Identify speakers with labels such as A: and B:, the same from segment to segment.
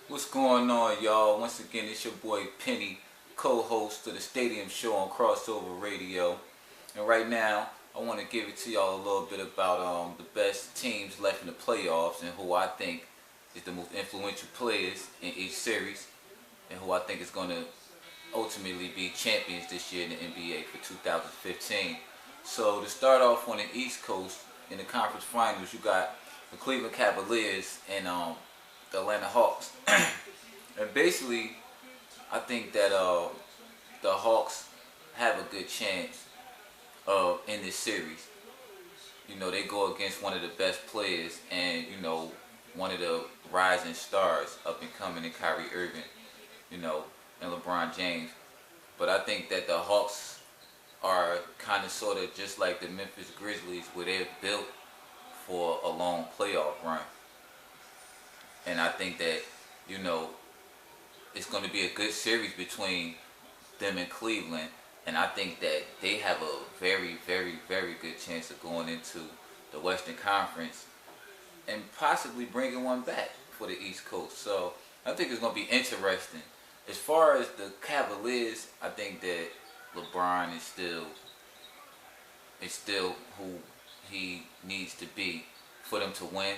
A: What's going on, y'all? Once again, it's your boy Penny, co-host to the Stadium Show on Crossover Radio. And right now, I want to give it to y'all a little bit about the best teams left in the playoffs and who I think is the most influential players in each series and who I think is going to ultimately be champions this year in the NBA for 2015. So to start off on the East Coast, in the conference finals, you got the Cleveland Cavaliers and the Atlanta Hawks. And basically, I think that the Hawks have a good chance in this series. You know, they go against one of the best players and, one of the rising stars up and coming in Kyrie Irving, and LeBron James. But I think that the Hawks are kind of sort of just like the Memphis Grizzlies, where they're built for a long playoff run. And I think that, it's going to be a good series between them and Cleveland. And I think that they have a very, very, very good chance of going into the Western Conference and possibly bringing one back for the East Coast. So I think it's going to be interesting. As far as the Cavaliers, I think that LeBron is still who he needs to be for them to win.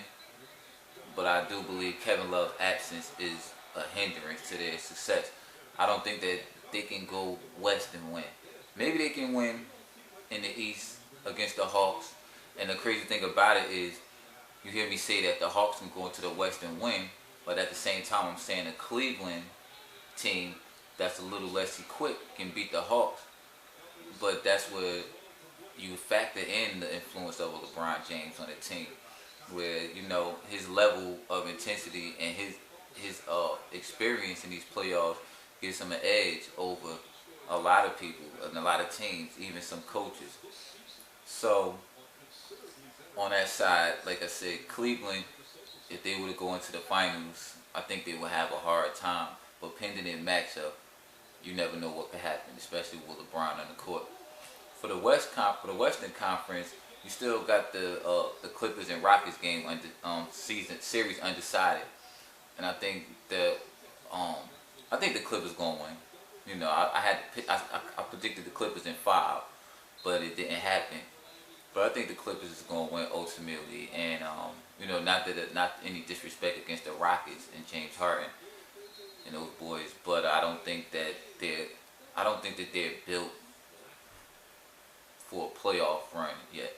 A: But I do believe Kevin Love's absence is a hindrance to their success. I don't think that they can go West and win. Maybe they can win in the East against the Hawks. And the crazy thing about it is, you hear me say that the Hawks can go into the West and win, but at the same time I'm saying a Cleveland team that's a little less equipped can beat the Hawks. But that's where you factor in the influence of LeBron James on the team, where his level of intensity and his experience in these playoffs gives him an edge over a lot of people and a lot of teams, even some coaches. So on that side, like I said, Cleveland, if they were to go into the finals, I think they would have a hard time. But pending their matchup, you never know what could happen, especially with LeBron on the court. For the Western Conference, you still got the Clippers and Rockets game series undecided, and I think that the Clippers gonna win. I predicted the Clippers in 5, but it didn't happen. But I think the Clippers is gonna win ultimately, and not any disrespect against the Rockets and James Harden and those boys, but I don't think that they're built for a playoff run yet.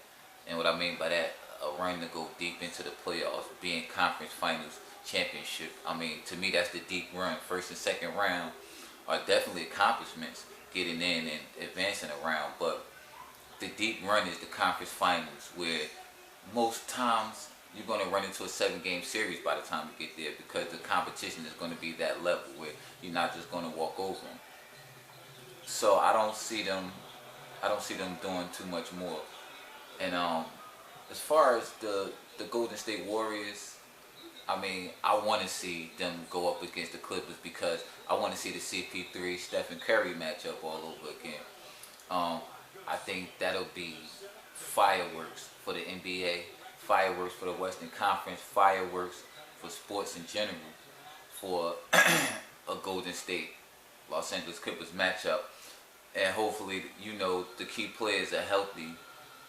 A: And what I mean by that, a run to go deep into the playoffs, being conference finals, championship. I mean, to me, that's the deep run. First and second round are definitely accomplishments, getting in and advancing around. But the deep run is the conference finals, where most times you're going to run into a 7-game series by the time you get there, because the competition is going to be that level where you're not just going to walk over them. So I don't see them doing too much more. And as far as the Golden State Warriors, I mean, I want to see them go up against the Clippers, because I want to see the CP3 Stephen Curry matchup all over again. I think that'll be fireworks for the NBA, fireworks for the Western Conference, fireworks for sports in general, for a Golden State Los Angeles Clippers matchup. And hopefully, the key players are healthy.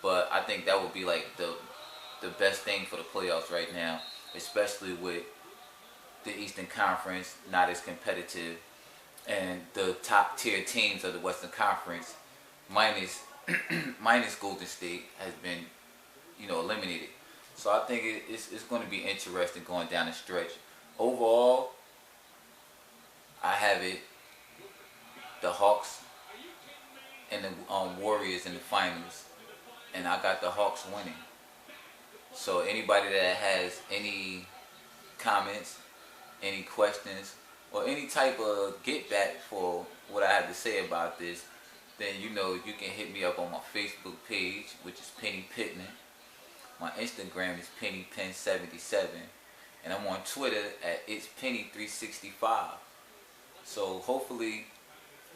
A: But I think that would be like the best thing for the playoffs right now, especially with the Eastern Conference not as competitive, and the top tier teams of the Western Conference, minus Golden State, has been eliminated. So I think it's going to be interesting going down the stretch. Overall, I have it the Hawks and the Warriors in the finals, and I got the Hawks winning. So anybody that has any comments, any questions, or any type of get back for what I have to say about this, then you can hit me up on my Facebook page, which is Penny Pittman. My Instagram is PennyPen77, and I'm on Twitter at It'sPenny365. So hopefully,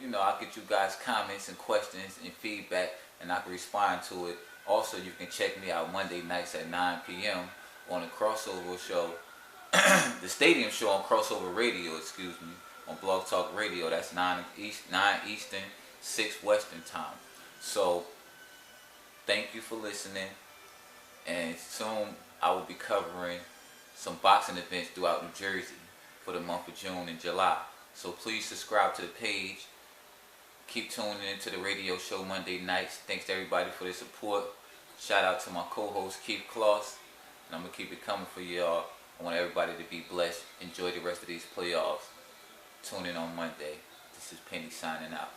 A: I'll get you guys comments and questions and feedback, and I can respond to it. Also, you can check me out Monday nights at 9 p.m. on the Crossover Show the stadium show on Crossover Radio, excuse me, on Blog Talk Radio. That's 9 Eastern, 6 Western time. So thank you for listening, and soon I will be covering some boxing events throughout New Jersey for the month of June and July. So please subscribe to the page. Keep tuning into the radio show Monday nights. Thanks to everybody for their support. Shout out to my co-host Keith Kloss, and I'm gonna keep it coming for y'all. I want everybody to be blessed. Enjoy the rest of these playoffs. Tune in on Monday. This is Penny signing out.